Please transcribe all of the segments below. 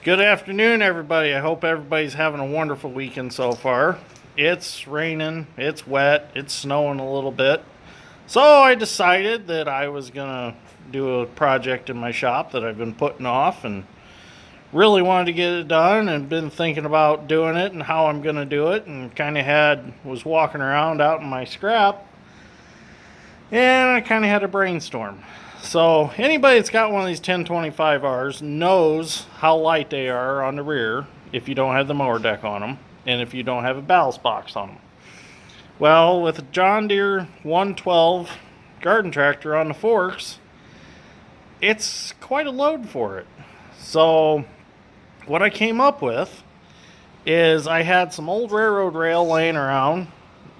Good afternoon, everybody. I hope everybody's having a wonderful weekend so far. It's raining, it's wet, it's snowing a little bit. So I decided that I was going to do a project in my shop that I've been putting off and really wanted to get it done and been thinking about doing it and how I'm going to do it and was walking around out in my scrap and I kind of had a brainstorm. So anybody that's got one of these 1025Rs knows how light they are on the rear if you don't have the mower deck on them and if you don't have a ballast box on them. Well, with a John Deere 112 garden tractor on the forks, it's quite a load for it. So what I came up with is I had some old railroad rail laying around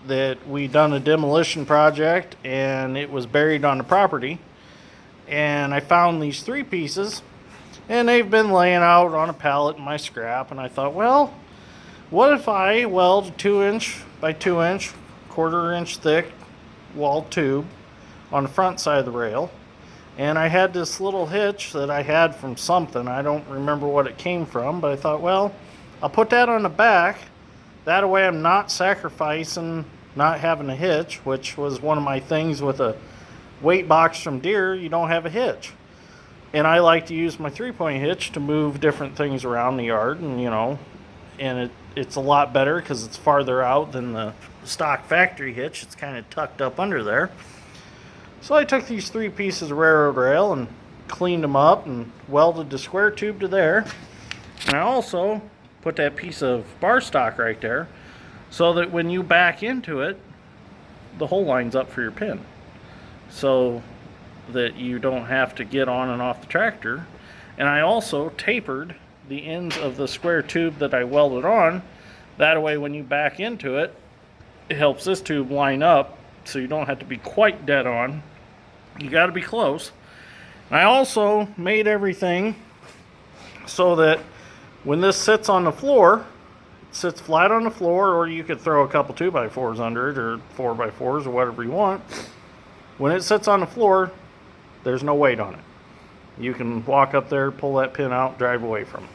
that we done a demolition project and it was buried on the property. And I found these three pieces and they've been laying out on a pallet in my scrap, and I thought, well, what if I weld a 2-inch by 2-inch, quarter-inch thick wall tube on the front side of the rail, and I had this little hitch that I had from something. I don't remember what it came from, but I thought, well, I'll put that on the back. That way I'm not sacrificing not having a hitch, which was one of my things with a weight box from Deere. You don't have a hitch. And I like to use my 3-point hitch to move different things around the yard, and it's a lot better because it's farther out than the stock factory hitch. It's kind of tucked up under there. So I took these three pieces of railroad rail and cleaned them up and welded the square tube to there. And I also put that piece of bar stock right there so that when you back into it, the hole lines up for your pin, so that you don't have to get on and off the tractor. And I also tapered the ends of the square tube that I welded on. That way when you back into it, it helps this tube line up so you don't have to be quite dead on. You got to be close. And I also made everything so that when this sits on the floor, it sits flat on the floor, or you could throw a couple 2x4s under it or 4x4s or whatever you want. When it sits on the floor, there's no weight on it. You can walk up there, pull that pin out, drive away from it.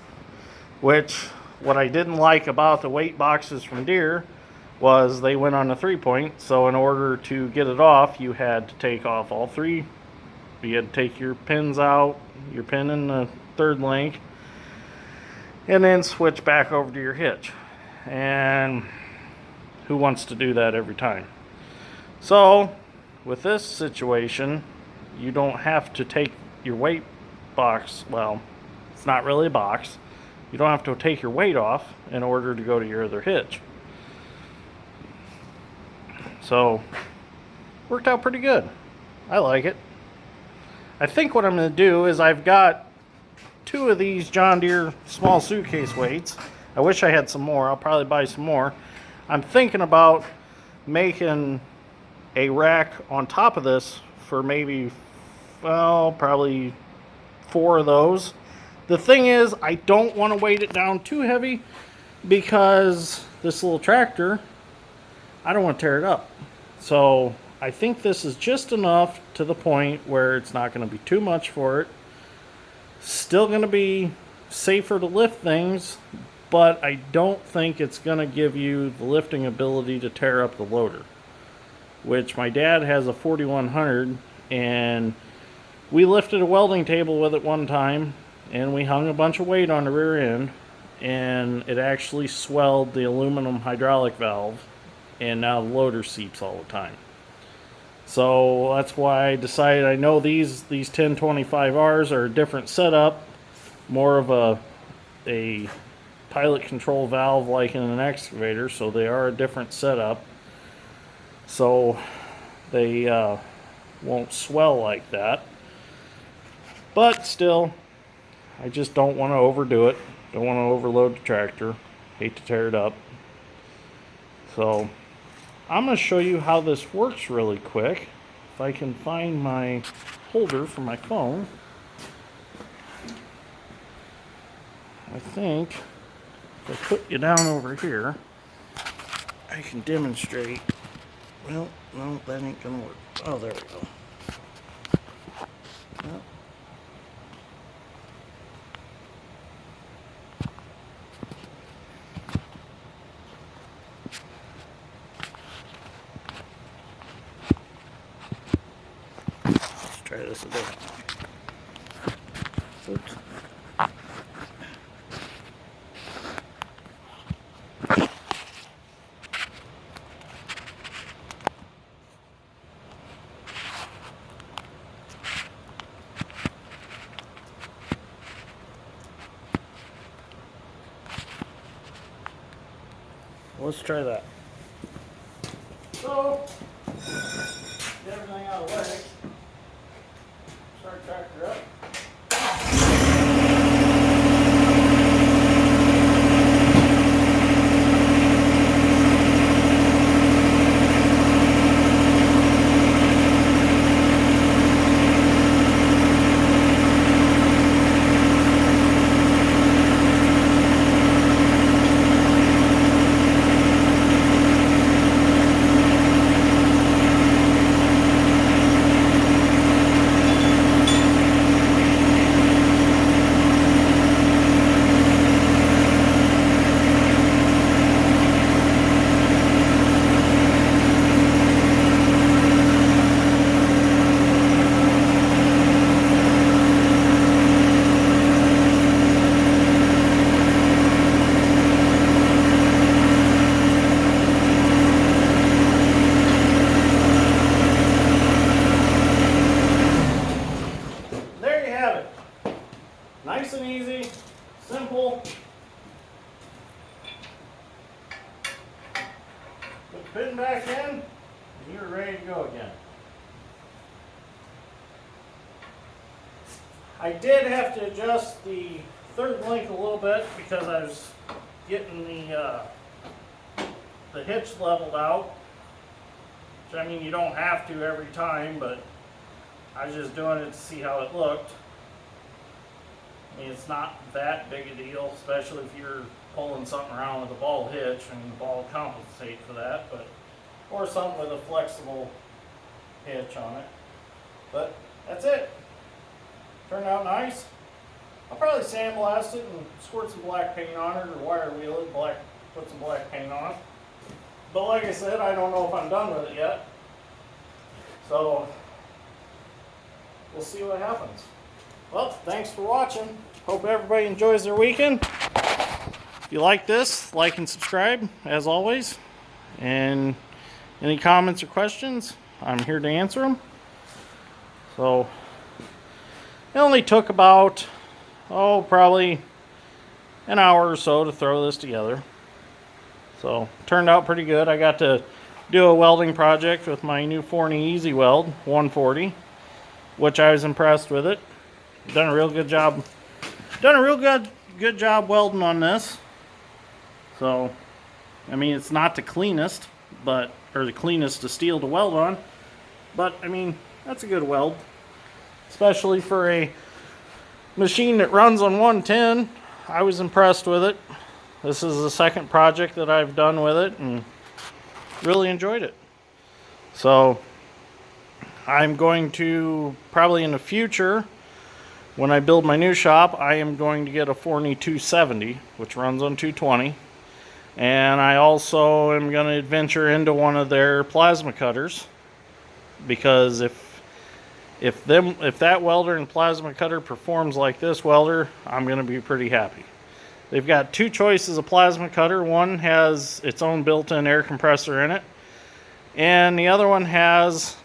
Which, what I didn't like about the weight boxes from Deere was they went on a 3-point, so in order to get it off, you had to take off all three. You had to take your pins out, your pin in the third link, and then switch back over to your hitch. And who wants to do that every time? So with this situation, you don't have to take your weight box, well, it's not really a box. You don't have to take your weight off in order to go to your other hitch. So, worked out pretty good. I like it. I think what I'm going to do is I've got 2 of these John Deere small suitcase weights. I wish I had some more. I'll probably buy some more. I'm thinking about making a rack on top of this for maybe, well, probably 4 of those. The thing is, I don't want to weight it down too heavy because this little tractor, I don't want to tear it up. So I think this is just enough to the point where it's not going to be too much for it. Still going to be safer to lift things, but I don't think it's going to give you the lifting ability to tear up the loader. Which my dad has a 4100, and we lifted a welding table with it one time, and we hung a bunch of weight on the rear end, and it actually swelled the aluminum hydraulic valve, and now the loader seeps all the time. So that's why I decided, I know these 1025Rs are a different setup, more of a pilot control valve like in an excavator, so they are a different setup. So they won't swell like that. But still, I just don't want to overdo it. Don't want to overload the tractor. Hate to tear it up. So I'm going to show you how this works really quick. If I can find my holder for my phone. I think if I put you down over here, I can demonstrate. Well, no, that ain't gonna work. Oh, there we go. Well, this a bit. Oops. Let's try that. So, get everything out of the way. Start tractor up. Nice and easy, simple. Put the pin back in, and you're ready to go again. I did have to adjust the third link a little bit because I was getting the hitch leveled out. Which, I mean, you don't have to every time, but I was just doing it to see how it looked. I mean, it's not that big a deal, especially if you're pulling something around with a ball hitch and the ball compensate for that, but or something with a flexible hitch on it. But that's it. Turned out nice. I'll probably sandblast it and squirt some black paint on it, or wire wheel it, put some black paint on it. But like I said, I don't know if I'm done with it yet. So we'll see what happens. Well, thanks for watching. Hope everybody enjoys their weekend. If you like this, like and subscribe, as always. And any comments or questions, I'm here to answer them. So, it only took about, probably an hour or so to throw this together. So, turned out pretty good. I got to do a welding project with my new Forney Easy Weld 140, which I was impressed with it. Done a real good job. Done a real good job welding on this. So, I mean, it's not the cleanest, or the cleanest of steel to weld on, but I mean, that's a good weld, especially for a machine that runs on 110. I was impressed with it. This is the second project that I've done with it, and really enjoyed it. So, I'm going to probably in the future, when I build my new shop, I am going to get a Forney 270, which runs on 220. And I also am going to adventure into one of their plasma cutters, because if that welder and plasma cutter performs like this welder, I'm going to be pretty happy. They've got two choices of plasma cutter. One has its own built-in air compressor in it, and the other one has,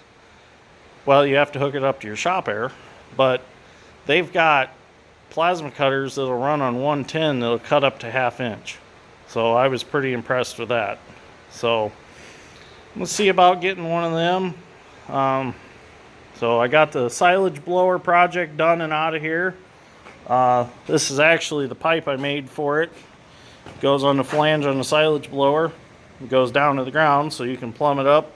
well, you have to hook it up to your shop air, but they've got plasma cutters that'll run on 110 that'll cut up to 1/2 inch. So I was pretty impressed with that. So let's see about getting one of them. So I got the silage blower project done and out of here. This is actually the pipe I made for it. It goes on the flange on the silage blower. It goes down to the ground so you can plumb it up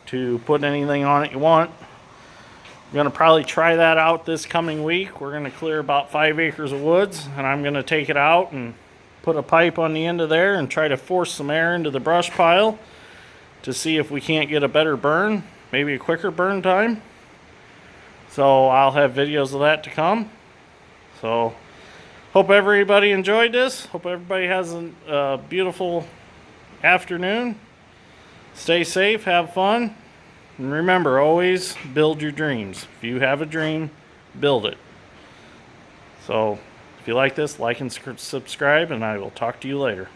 to put anything on it you want. I'm going to probably try that out this coming week. We're going to clear about 5 acres of woods, and I'm going to take it out and put a pipe on the end of there and try to force some air into the brush pile to see if we can't get a better burn, maybe a quicker burn time. So I'll have videos of that to come. So hope everybody enjoyed this. Hope everybody has a beautiful afternoon. Stay safe, have fun, And remember, always build your dreams. If you have a dream, build it. So, if you like this, like and subscribe, and I will talk to you later.